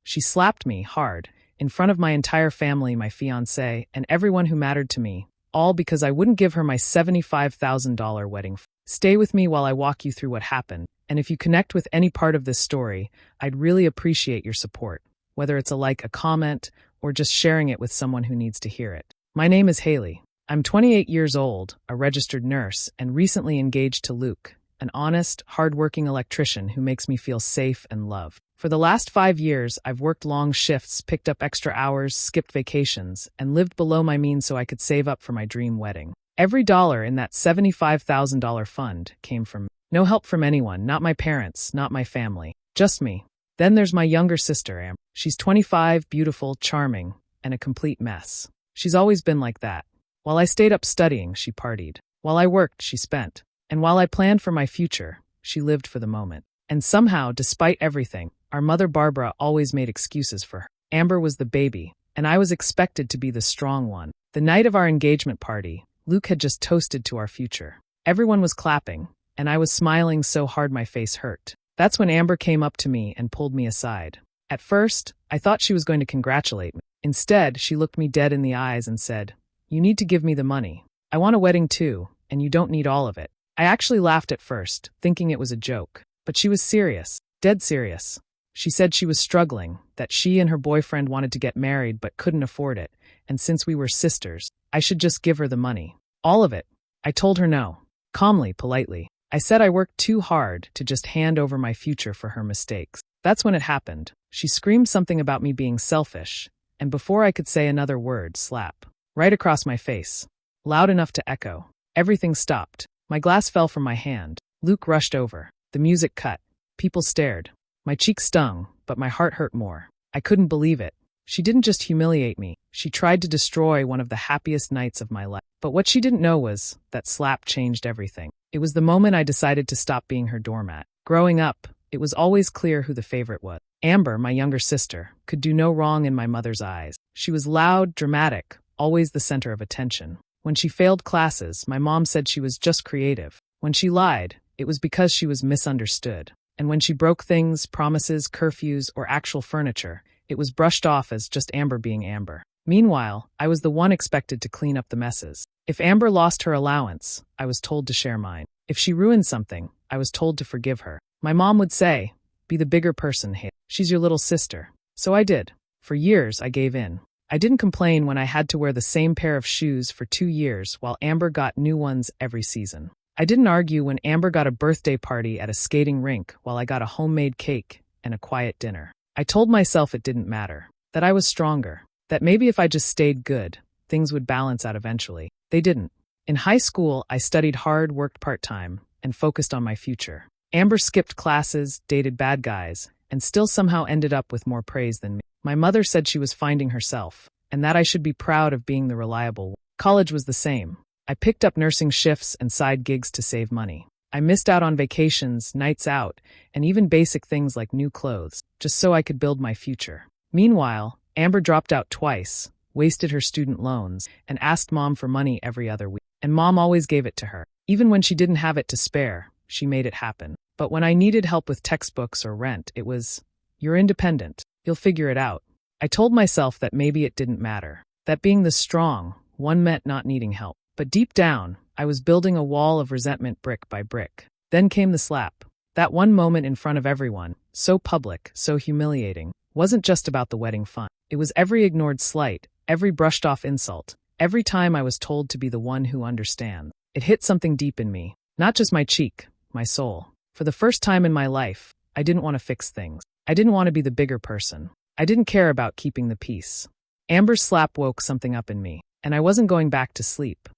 She slapped me hard, in front of my entire family, my fiancé, and everyone who mattered to me, all because I wouldn't give her my $75,000 wedding. Stay with me while I walk you through what happened, and if you connect with any part of this story, I'd really appreciate your support, whether it's a like, a comment, or just sharing it with someone who needs to hear it. My name is Haley. I'm 28 years old, a registered nurse, and recently engaged to Luke, an honest, hardworking electrician who makes me feel safe and loved. For the last 5 years, I've worked long shifts, picked up extra hours, skipped vacations, and lived below my means so I could save up for my dream wedding. Every dollar in that $75,000 fund came from me. No help from anyone, not my parents, not my family, just me. Then there's my younger sister, Amber. She's 25, beautiful, charming, and a complete mess. She's always been like that. While I stayed up studying, she partied. While I worked, she spent. And while I planned for my future, she lived for the moment. And somehow, despite everything, our mother Barbara always made excuses for her. Amber was the baby, and I was expected to be the strong one. The night of our engagement party, Luke had just toasted to our future. Everyone was clapping, and I was smiling so hard my face hurt. That's when Amber came up to me and pulled me aside. At first, I thought she was going to congratulate me. Instead, she looked me dead in the eyes and said, "You need to give me the money. I want a wedding too, and you don't need all of it." I actually laughed at first, thinking it was a joke. But she was serious, dead serious. She said she was struggling, that she and her boyfriend wanted to get married but couldn't afford it, and since we were sisters, I should just give her the money. All of it. I told her no. Calmly, politely. I said I worked too hard to just hand over my future for her mistakes. That's when it happened. She screamed something about me being selfish, and before I could say another word, slap. Right across my face. Loud enough to echo. Everything stopped. My glass fell from my hand. Luke rushed over. The music cut. People stared. My cheeks stung, but my heart hurt more. I couldn't believe it. She didn't just humiliate me. She tried to destroy one of the happiest nights of my life. But what she didn't know was that slap changed everything. It was the moment I decided to stop being her doormat. Growing up, it was always clear who the favorite was. Amber, my younger sister, could do no wrong in my mother's eyes. She was loud, dramatic, always the center of attention. When she failed classes, my mom said she was just creative. When she lied, it was because she was misunderstood. And when she broke things, promises, curfews, or actual furniture, it was brushed off as just Amber being Amber. Meanwhile, I was the one expected to clean up the messes. If Amber lost her allowance, I was told to share mine. If she ruined something, I was told to forgive her. My mom would say, "Be the bigger person, Haley. She's your little sister." So I did. For years, I gave in. I didn't complain when I had to wear the same pair of shoes for 2 years while Amber got new ones every season. I didn't argue when Amber got a birthday party at a skating rink while I got a homemade cake and a quiet dinner. I told myself it didn't matter, that I was stronger, that maybe if I just stayed good, things would balance out eventually. They didn't. In high school, I studied hard, worked part-time, and focused on my future. Amber skipped classes, dated bad guys, and still somehow ended up with more praise than me. My mother said she was finding herself, and that I should be proud of being the reliable one. College was the same. I picked up nursing shifts and side gigs to save money. I missed out on vacations, nights out, and even basic things like new clothes, just so I could build my future. Meanwhile, Amber dropped out twice, wasted her student loans, and asked Mom for money every other week. And Mom always gave it to her. Even when she didn't have it to spare, she made it happen. But when I needed help with textbooks or rent, it was, "You're independent. You'll figure it out." I told myself that maybe it didn't matter, that being the strong one meant not needing help. But deep down, I was building a wall of resentment brick by brick. Then came the slap. That one moment in front of everyone, so public, so humiliating, wasn't just about the wedding fun. It was every ignored slight, every brushed-off insult, every time I was told to be the one who understands. It hit something deep in me, not just my cheek, my soul. For the first time in my life, I didn't want to fix things. I didn't want to be the bigger person. I didn't care about keeping the peace. Amber's slap woke something up in me, and I wasn't going back to sleep.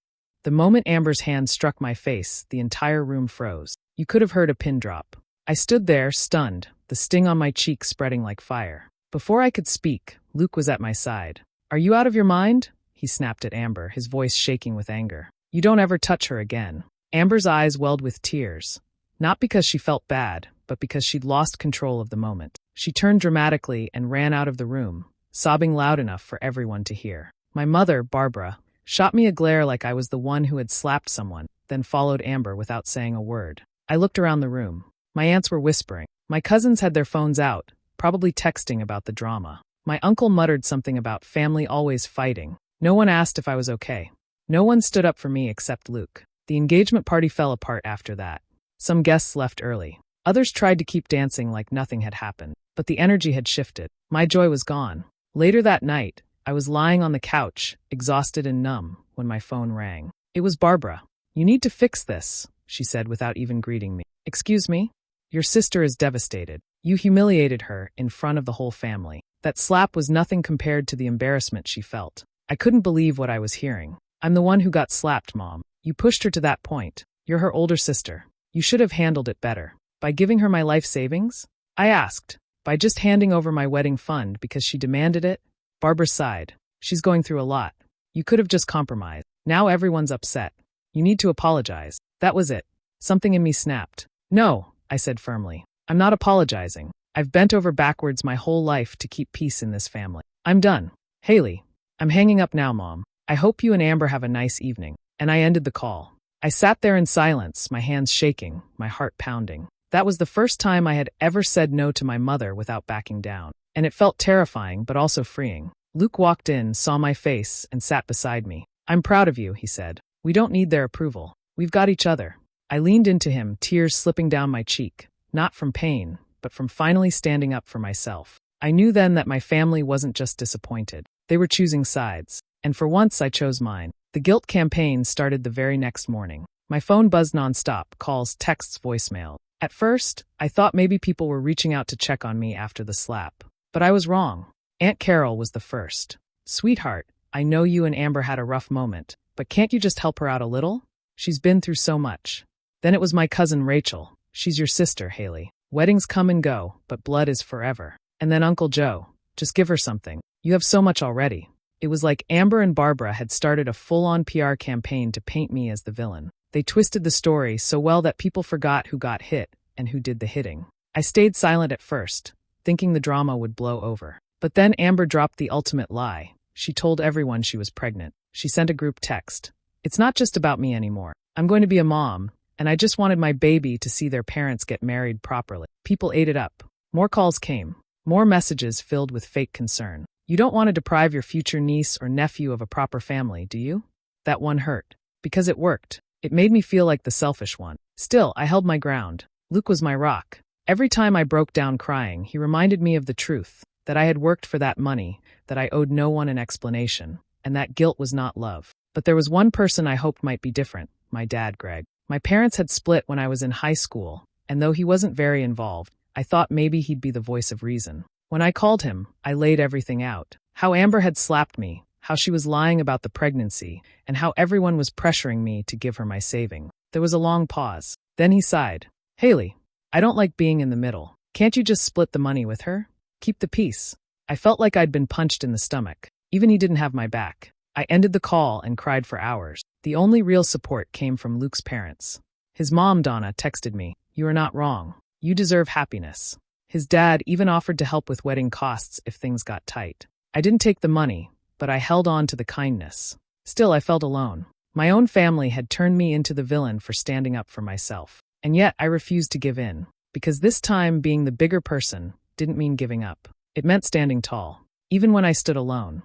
The moment Amber's hand struck my face, the entire room froze. You could have heard a pin drop. I stood there, stunned, the sting on my cheek spreading like fire. Before I could speak, Luke was at my side. "Are you out of your mind?" he snapped at Amber, his voice shaking with anger. "You don't ever touch her again." Amber's eyes welled with tears, not because she felt bad, but because she'd lost control of the moment. She turned dramatically and ran out of the room, sobbing loud enough for everyone to hear. My mother, Barbara, shot me a glare like I was the one who had slapped someone, then followed Amber without saying a word. I looked around the room. My aunts were whispering. My cousins had their phones out, probably texting about the drama. My uncle muttered something about family always fighting. No one asked if I was okay. No one stood up for me except Luke. The engagement party fell apart after that. Some guests left early. Others tried to keep dancing like nothing had happened, but the energy had shifted. My joy was gone. Later that night, I was lying on the couch, exhausted and numb, when my phone rang. It was Barbara. "You need to fix this," she said without even greeting me. "Excuse me? Your sister is devastated. You humiliated her in front of the whole family." That slap was nothing compared to the embarrassment she felt. I couldn't believe what I was hearing. "I'm the one who got slapped, Mom. You pushed her to that point. You're her older sister. You should have handled it better." "By giving her my life savings?" I asked. "By just handing over my wedding fund because she demanded it?" Barbara sighed. "She's going through a lot. You could have just compromised. Now everyone's upset. You need to apologize." That was it. Something in me snapped. "No," I said firmly. "I'm not apologizing. I've bent over backwards my whole life to keep peace in this family. I'm done. Haley, I'm hanging up now, Mom. I hope you and Amber have a nice evening." And I ended the call. I sat there in silence, my hands shaking, my heart pounding. That was the first time I had ever said no to my mother without backing down. And it felt terrifying, but also freeing. Luke walked in, saw my face, and sat beside me. "I'm proud of you," he said. "We don't need their approval. We've got each other." I leaned into him, tears slipping down my cheek, not from pain, but from finally standing up for myself. I knew then that my family wasn't just disappointed. They were choosing sides. And for once I chose mine. The guilt campaign started the very next morning. My phone buzzed nonstop, calls, texts, voicemail. At first, I thought maybe people were reaching out to check on me after the slap. But I was wrong. Aunt Carol was the first. "Sweetheart, I know you and Amber had a rough moment, but can't you just help her out a little? She's been through so much." Then it was my cousin Rachel. "She's your sister, Haley. Weddings come and go, but blood is forever." And then Uncle Joe. "Just give her something. You have so much already." It was like Amber and Barbara had started a full-on PR campaign to paint me as the villain. They twisted the story so well that people forgot who got hit and who did the hitting. I stayed silent at first, thinking the drama would blow over. But then Amber dropped the ultimate lie. She told everyone she was pregnant. She sent a group text. "It's not just about me anymore. I'm going to be a mom, and I just wanted my baby to see their parents get married properly." People ate it up. More calls came. More messages filled with fake concern. "You don't want to deprive your future niece or nephew of a proper family, do you?" That one hurt. Because it worked. It made me feel like the selfish one. Still, I held my ground. Luke was my rock. Every time I broke down crying, he reminded me of the truth, that I had worked for that money, that I owed no one an explanation, and that guilt was not love. But there was one person I hoped might be different, my dad, Greg. My parents had split when I was in high school, and though he wasn't very involved, I thought maybe he'd be the voice of reason. When I called him, I laid everything out. How Amber had slapped me, how she was lying about the pregnancy, and how everyone was pressuring me to give her my saving. There was a long pause. Then he sighed. "Haley, I don't like being in the middle. Can't you just split the money with her? Keep the peace." I felt like I'd been punched in the stomach. Even he didn't have my back. I ended the call and cried for hours. The only real support came from Luke's parents. His mom, Donna, texted me, "You are not wrong. You deserve happiness." His dad even offered to help with wedding costs if things got tight. I didn't take the money, but I held on to the kindness. Still, I felt alone. My own family had turned me into the villain for standing up for myself. And yet, I refused to give in. Because this time, being the bigger person didn't mean giving up. It meant standing tall, even when I stood alone.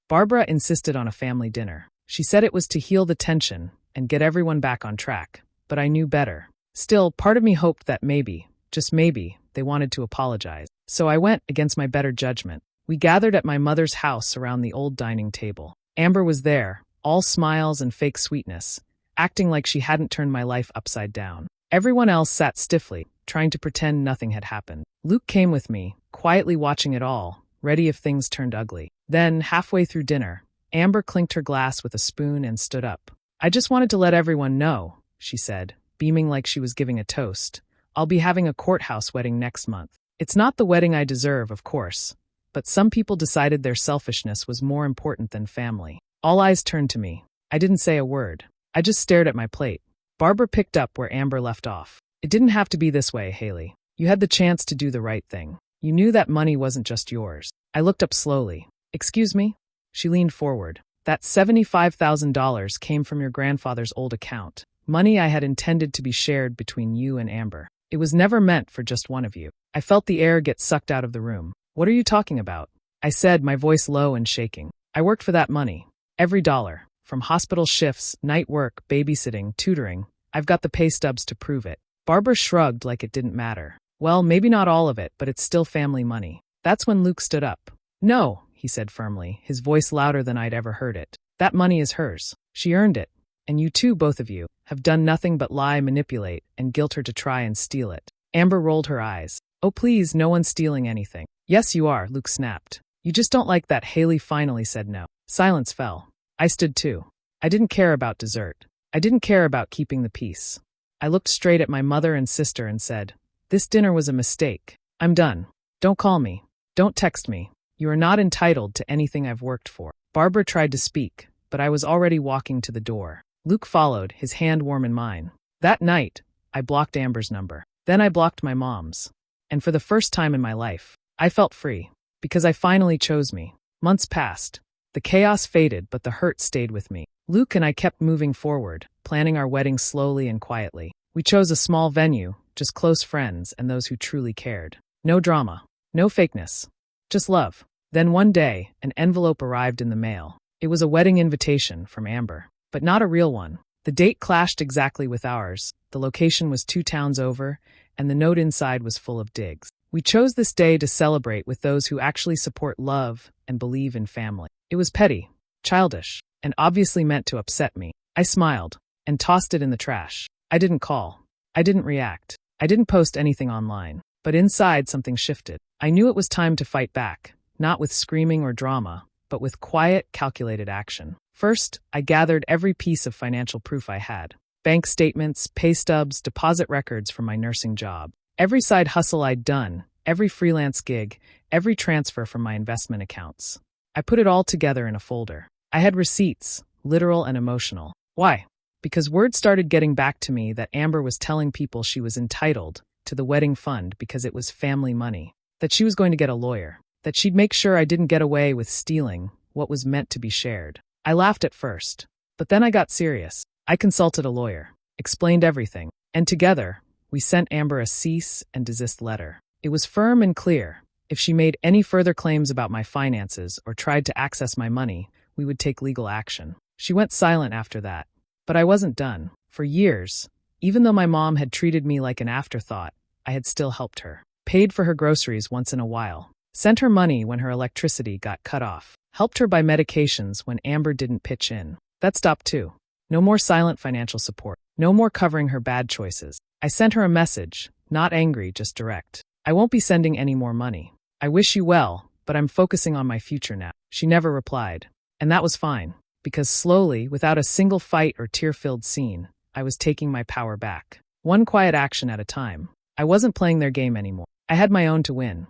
Barbara insisted on a family dinner. She said it was to heal the tension and get everyone back on track. But I knew better. Still, part of me hoped that maybe, just maybe, they wanted to apologize. So I went against my better judgment. We gathered at my mother's house around the old dining table. Amber was there, all smiles and fake sweetness, acting like she hadn't turned my life upside down. Everyone else sat stiffly, trying to pretend nothing had happened. Luke came with me, quietly watching it all, ready if things turned ugly. Then, halfway through dinner, Amber clinked her glass with a spoon and stood up. "I just wanted to let everyone know," she said, beaming like she was giving a toast. "I'll be having a courthouse wedding next month. It's not the wedding I deserve, of course, but some people decided their selfishness was more important than family." All eyes turned to me. I didn't say a word. I just stared at my plate. Barbara picked up where Amber left off. "It didn't have to be this way, Haley. You had the chance to do the right thing. You knew that money wasn't just yours." I looked up slowly. "Excuse me?" She leaned forward. "That $75,000 came from your grandfather's old account. Money I had intended to be shared between you and Amber. It was never meant for just one of you. I felt the air get sucked out of the room. What are you talking about? I said, my voice low and shaking. I worked for that money. Every dollar. From hospital shifts, night work, babysitting, tutoring. I've got the pay stubs to prove it. Barbara shrugged like it didn't matter. Well, maybe not all of it, but it's still family money. That's when Luke stood up. No, he said firmly, his voice louder than I'd ever heard it. That money is hers. She earned it. And you too, both of you, have done nothing but lie, manipulate, and guilt her to try and steal it. Amber rolled her eyes. Oh please, no one's stealing anything. Yes you are, Luke snapped. You just don't like that. Haley finally said no. Silence fell. I stood too. I didn't care about dessert. I didn't care about keeping the peace. I looked straight at my mother and sister and said, this dinner was a mistake. I'm done. Don't call me. Don't text me. You are not entitled to anything I've worked for. Barbara tried to speak, but I was already walking to the door. Luke followed, his hand warm in mine. That night, I blocked Amber's number. Then I blocked my mom's. And for the first time in my life, I felt free. Because I finally chose me. Months passed. The chaos faded, but the hurt stayed with me. Luke and I kept moving forward, planning our wedding slowly and quietly. We chose a small venue, just close friends and those who truly cared. No drama. No fakeness. Just love. Then one day, an envelope arrived in the mail. It was a wedding invitation from Amber. But not a real one. The date clashed exactly with ours, the location was 2 towns over, and the note inside was full of digs. We chose this day to celebrate with those who actually support love and believe in family. It was petty, childish, and obviously meant to upset me. I smiled and tossed it in the trash. I didn't call. I didn't react. I didn't post anything online. But inside something shifted. I knew it was time to fight back, not with screaming or drama, but with quiet, calculated action. First, I gathered every piece of financial proof I had. Bank statements, pay stubs, deposit records from my nursing job. Every side hustle I'd done, every freelance gig, every transfer from my investment accounts. I put it all together in a folder. I had receipts, literal and emotional. Why? Because word started getting back to me that Amber was telling people she was entitled to the wedding fund because it was family money, that she was going to get a lawyer, that she'd make sure I didn't get away with stealing what was meant to be shared. I laughed at first, but then I got serious. I consulted a lawyer, explained everything, and together, we sent Amber a cease and desist letter. It was firm and clear. If she made any further claims about my finances or tried to access my money, we would take legal action. She went silent after that. But I wasn't done. For years, even though my mom had treated me like an afterthought, I had still helped her. Paid for her groceries once in a while. Sent her money when her electricity got cut off. Helped her buy medications when Amber didn't pitch in. That stopped too. No more silent financial support. No more covering her bad choices. I sent her a message, not angry, just direct. I won't be sending any more money. I wish you well, but I'm focusing on my future now. She never replied. And that was fine, because slowly, without a single fight or tear-filled scene, I was taking my power back. One quiet action at a time. I wasn't playing their game anymore. I had my own to win.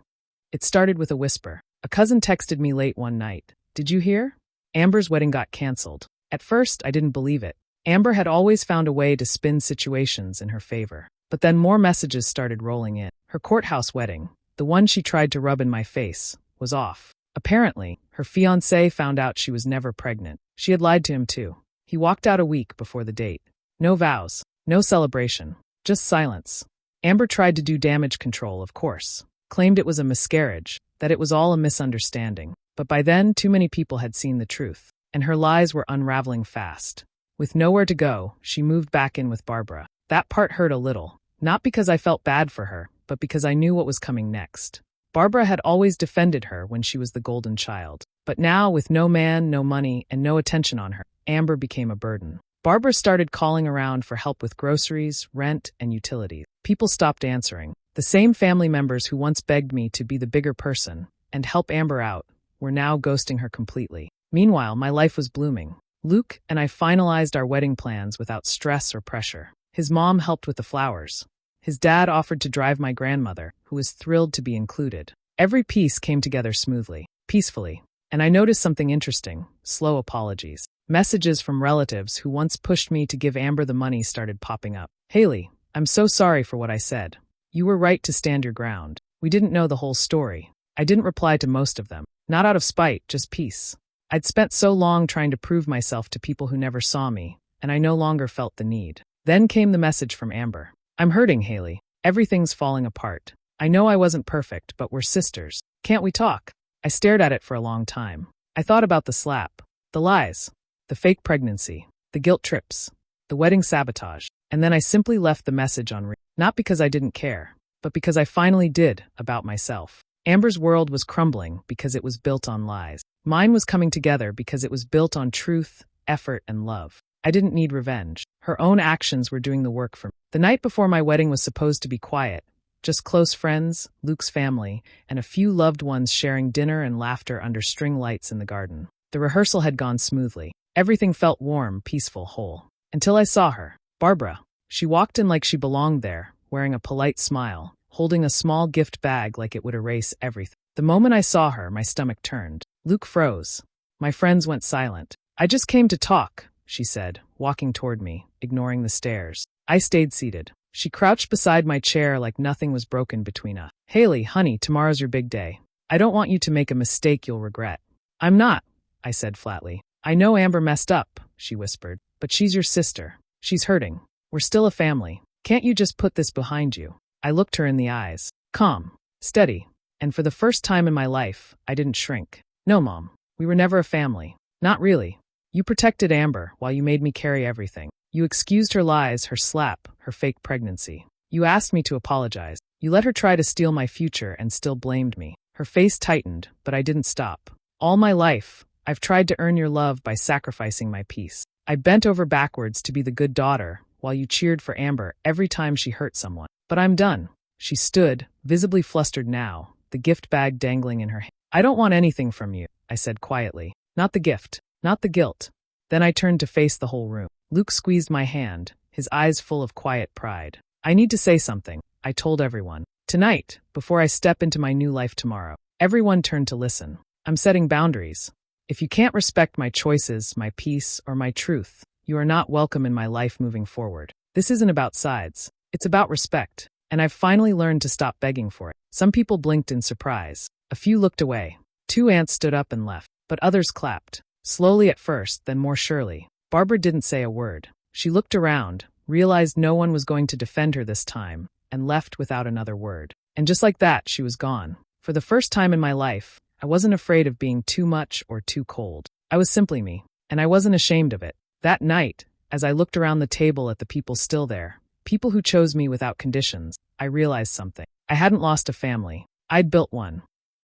It started with a whisper. A cousin texted me late one night. Did you hear? Amber's wedding got canceled. At first, I didn't believe it. Amber had always found a way to spin situations in her favor. But then more messages started rolling in. Her courthouse wedding, the one she tried to rub in my face, was off. Apparently, her fiancé found out she was never pregnant. She had lied to him too. He walked out a week before the date. No vows, no celebration, just silence. Amber tried to do damage control, of course. Claimed it was a miscarriage, that it was all a misunderstanding. But by then, too many people had seen the truth, and her lies were unraveling fast. With nowhere to go, she moved back in with Barbara. That part hurt a little, not because I felt bad for her, but because I knew what was coming next. Barbara had always defended her when she was the golden child. But now, with no man, no money, and no attention on her, Amber became a burden. Barbara started calling around for help with groceries, rent, and utilities. People stopped answering. The same family members who once begged me to be the bigger person and help Amber out were now ghosting her completely. Meanwhile, my life was blooming. Luke and I finalized our wedding plans without stress or pressure. His mom helped with the flowers. His dad offered to drive my grandmother, who was thrilled to be included. Every piece came together smoothly, peacefully. And I noticed something interesting: slow apologies. Messages from relatives who once pushed me to give Amber the money started popping up. Haley, I'm so sorry for what I said. You were right to stand your ground. We didn't know the whole story. I didn't reply to most of them. Not out of spite, just peace. I'd spent so long trying to prove myself to people who never saw me, and I no longer felt the need. Then came the message from Amber. I'm hurting, Haley. Everything's falling apart. I know I wasn't perfect, but we're sisters. Can't we talk? I stared at it for a long time. I thought about the slap, the lies, the fake pregnancy, the guilt trips, the wedding sabotage, and then I simply left the message on read. Not because I didn't care, but because I finally did about myself. Amber's world was crumbling because it was built on lies. Mine was coming together because it was built on truth, effort, and love. I didn't need revenge. Her own actions were doing the work for me. The night before my wedding was supposed to be quiet. Just close friends, Luke's family, and a few loved ones sharing dinner and laughter under string lights in the garden. The rehearsal had gone smoothly. Everything felt warm, peaceful, whole. Until I saw her. Barbara. She walked in like she belonged there, wearing a polite smile, holding a small gift bag like it would erase everything. The moment I saw her, my stomach turned. Luke froze. My friends went silent. I just came to talk, she said, walking toward me, ignoring the stares. I stayed seated. She crouched beside my chair like nothing was broken between us. Haley, honey, tomorrow's your big day. I don't want you to make a mistake you'll regret. I'm not, I said flatly. I know Amber messed up, she whispered, but she's your sister. She's hurting. We're still a family. Can't you just put this behind you? I looked her in the eyes. Calm. Steady. And for the first time in my life, I didn't shrink. No, Mom. We were never a family. Not really. You protected Amber while you made me carry everything. You excused her lies, her slap, her fake pregnancy. You asked me to apologize. You let her try to steal my future and still blamed me. Her face tightened, but I didn't stop. All my life, I've tried to earn your love by sacrificing my peace. I bent over backwards to be the good daughter, while you cheered for Amber every time she hurt someone. But I'm done. She stood, visibly flustered now, the gift bag dangling in her hand. I don't want anything from you, I said quietly. Not the gift, not the guilt. Then I turned to face the whole room. Luke squeezed my hand, his eyes full of quiet pride. I need to say something, I told everyone. Tonight, before I step into my new life tomorrow. Everyone turned to listen. I'm setting boundaries. If you can't respect my choices, my peace, or my truth, you are not welcome in my life moving forward. This isn't about sides. It's about respect. And I've finally learned to stop begging for it. Some people blinked in surprise. A few looked away. 2 aunts stood up and left, but others clapped. Slowly at first, then more surely. Barbara didn't say a word. She looked around, realized no one was going to defend her this time, and left without another word. And just like that, she was gone. For the first time in my life, I wasn't afraid of being too much or too cold. I was simply me, and I wasn't ashamed of it. That night, as I looked around the table at the people still there, people who chose me without conditions, I realized something. I hadn't lost a family. I'd built one.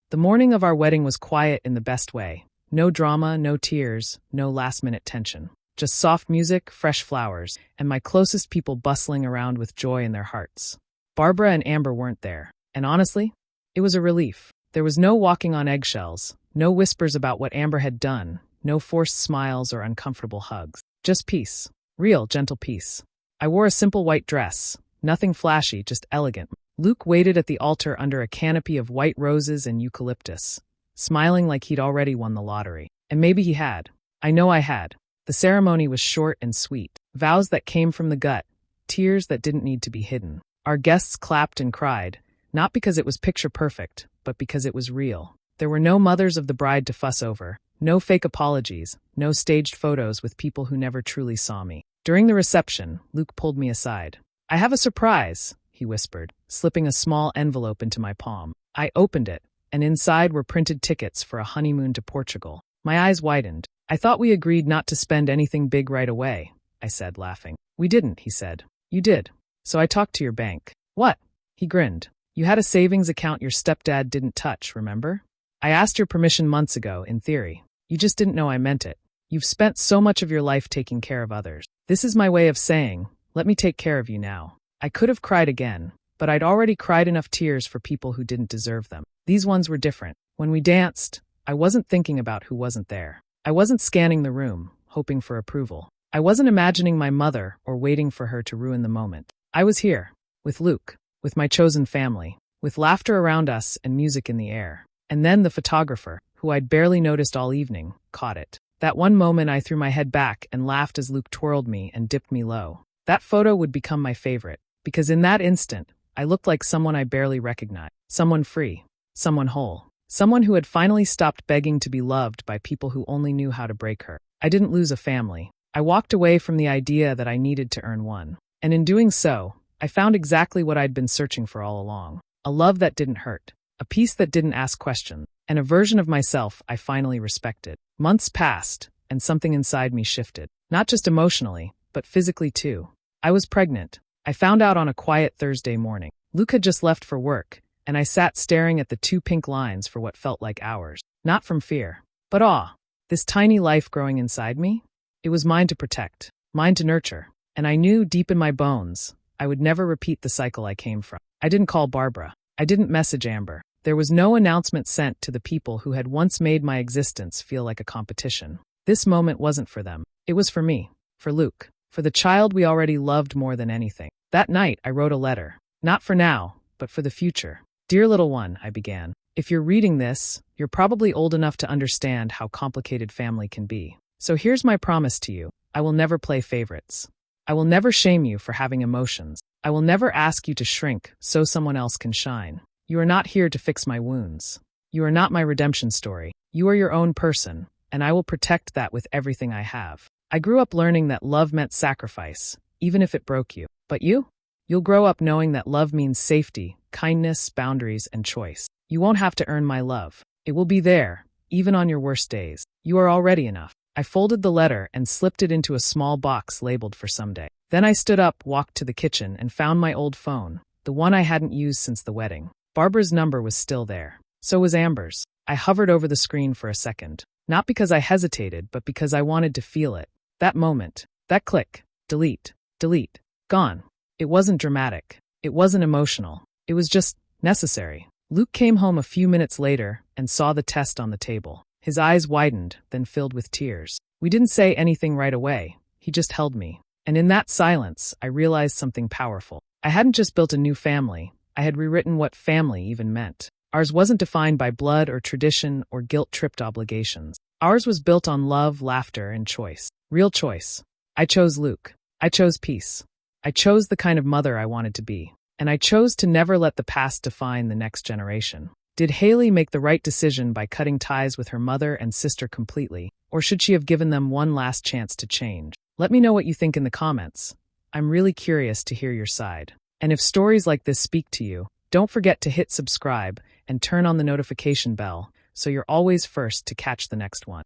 The morning of our wedding was quiet in the best way. No drama, no tears, no last-minute tension. Just soft music, fresh flowers, and my closest people bustling around with joy in their hearts. Barbara and Amber weren't there. And honestly, it was a relief. There was no walking on eggshells, no whispers about what Amber had done, no forced smiles or uncomfortable hugs. Just peace. Real, gentle peace. I wore a simple white dress. Nothing flashy, just elegant. Luke waited at the altar under a canopy of white roses and eucalyptus, smiling like he'd already won the lottery. And maybe he had. I know I had. The ceremony was short and sweet. Vows that came from the gut. Tears that didn't need to be hidden. Our guests clapped and cried, not because it was picture perfect, but because it was real. There were no mothers of the bride to fuss over, no fake apologies, no staged photos with people who never truly saw me. During the reception, Luke pulled me aside. I have a surprise, he whispered, slipping a small envelope into my palm. I opened it, and inside were printed tickets for a honeymoon to Portugal. My eyes widened. I thought we agreed not to spend anything big right away, I said, laughing. We didn't, he said. You did. So I talked to your bank. What? He grinned. You had a savings account your stepdad didn't touch, remember? I asked your permission months ago, in theory. You just didn't know I meant it. You've spent so much of your life taking care of others. This is my way of saying, let me take care of you now. I could have cried again, but I'd already cried enough tears for people who didn't deserve them. These ones were different. When we danced, I wasn't thinking about who wasn't there. I wasn't scanning the room, hoping for approval. I wasn't imagining my mother or waiting for her to ruin the moment. I was here, with Luke, with my chosen family, with laughter around us and music in the air. And then the photographer, who I'd barely noticed all evening, caught it. That one moment I threw my head back and laughed as Luke twirled me and dipped me low. That photo would become my favorite, because in that instant, I looked like someone I barely recognized. Someone free, someone whole. Someone who had finally stopped begging to be loved by people who only knew how to break her. I didn't lose a family. I walked away from the idea that I needed to earn one. And in doing so, I found exactly what I'd been searching for all along. A love that didn't hurt. A peace that didn't ask questions. And a version of myself I finally respected. Months passed, and something inside me shifted. Not just emotionally, but physically too. I was pregnant. I found out on a quiet Thursday morning. Luke had just left for work, and I sat staring at the 2 pink lines for what felt like hours. Not from fear, but awe. This tiny life growing inside me? It was mine to protect, mine to nurture. And I knew deep in my bones, I would never repeat the cycle I came from. I didn't call Barbara. I didn't message Amber. There was no announcement sent to the people who had once made my existence feel like a competition. This moment wasn't for them. It was for me, for Luke, for the child we already loved more than anything. That night, I wrote a letter. Not for now, but for the future. Dear little one, I began. If you're reading this, you're probably old enough to understand how complicated family can be. So here's my promise to you. I will never play favorites. I will never shame you for having emotions. I will never ask you to shrink so someone else can shine. You are not here to fix my wounds. You are not my redemption story. You are your own person, and I will protect that with everything I have. I grew up learning that love meant sacrifice, even if it broke you. But you? You'll grow up knowing that love means safety, kindness, boundaries, and choice. You won't have to earn my love. It will be there, even on your worst days. You are already enough. I folded the letter and slipped it into a small box labeled for someday. Then I stood up, walked to the kitchen, and found my old phone, the one I hadn't used since the wedding. Barbara's number was still there. So was Amber's. I hovered over the screen for a second. Not because I hesitated, but because I wanted to feel it. That moment. That click. Delete. Delete. Gone. It wasn't dramatic. It wasn't emotional. It was just necessary. Luke came home a few minutes later and saw the test on the table. His eyes widened, then filled with tears. We didn't say anything right away. He just held me. And in that silence, I realized something powerful. I hadn't just built a new family. I had rewritten what family even meant. Ours wasn't defined by blood or tradition or guilt-tripped obligations. Ours was built on love, laughter, and choice. Real choice. I chose Luke. I chose peace. I chose the kind of mother I wanted to be. And I chose to never let the past define the next generation. Did Haley make the right decision by cutting ties with her mother and sister completely, or should she have given them one last chance to change? Let me know what you think in the comments. I'm really curious to hear your side. And if stories like this speak to you, don't forget to hit subscribe and turn on the notification bell so you're always first to catch the next one.